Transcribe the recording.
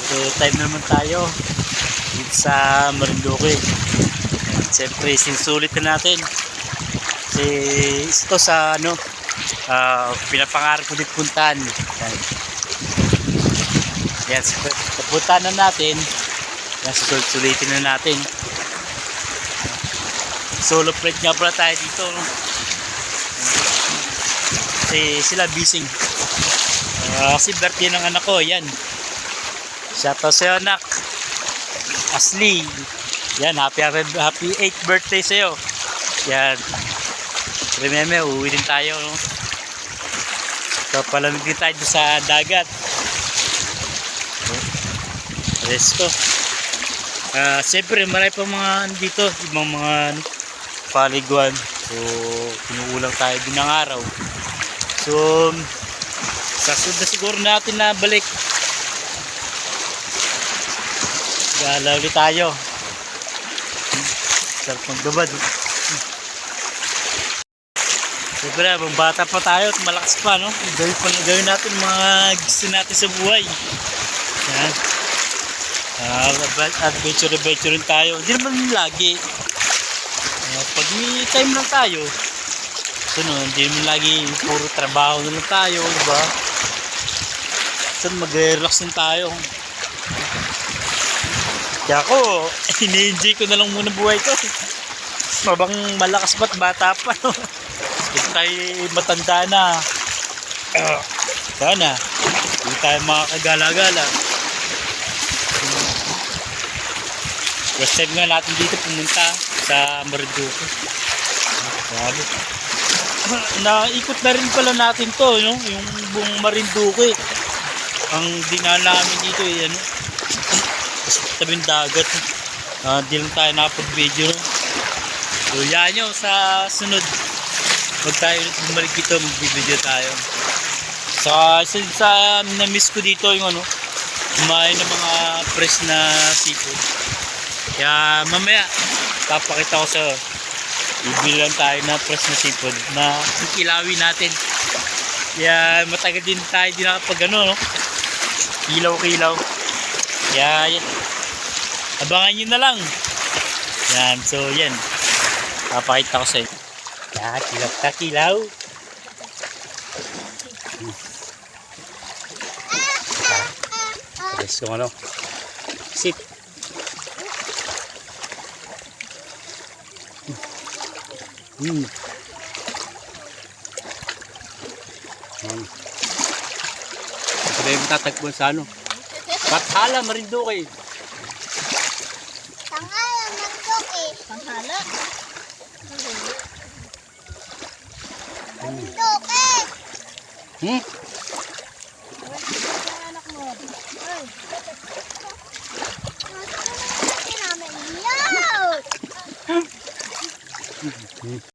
So time naman tayo dito sa Marinduque. Siyempre sinusulit na natin kasi ito sa pinapangarap ko din puntahan. Yan, puntahan na natin. Yan, susulitin na natin. Solo flight nga pala tayo dito, no? Kasi sila bising. Kasi birthday ng anak ko, yan. Shoutout sa'yo, anak. Ashley. Yan, happy 8th birthday sa'yo. Yan. Remember, uuwi din tayo, no? So, palamig din tayo sa dagat. Resto. Siyempre, marami pa mga dito, ibang mga paliguan. So, pinuulang tayo din ng araw. So, sasunod na siguro natin na balik. Galaw ulit tayo. Sarap magdabad. Siyempre, habang bata pa tayo at malakas pa, no? Gawin natin mga gusto natin sa buhay. Yan. Adventure rin tayo. Hindi naman lagi. Pag may time lang tayo, hindi naman lagi puro trabaho na lang tayo, diba? So mag-relax din tayo. Kaya ako, ini-enjoy ko na lang muna buhay ko. Mabang malakas ba't bata pa, no? Kung tayo matanda na, sana hindi tayo makakagala-gala. First time nga natin dito pumunta sa Marinduque. Grabe. Naikot na rin pala natin to, no? Yung buong Marinduque. Ang dinaan namin dito tabing dagat. Hindi lang tayo nakapag-video, no? So yan nyo, sa sunod pag tayo ulit bumalik dito, mag-video tayo. Sa na-miss ko dito yung kumain ng mga fresh na seafood. Kaya mamaya papakita ko sa bibili lang tayo na fresh na seafood na kilawin natin. Kaya matagal din tayo din nakapag kilaw. Kaya yan, abangan nyo na lang. Yan, so yan, papakita ko sa inyo. Yan, kilaw. Yes, yung sit. Sabi mo tatagpuan sa Bathala, Marinduque. Tanghala, Marinduque. Tanghala? Marinduque. Anak mo. Ay. Nasaan na namin?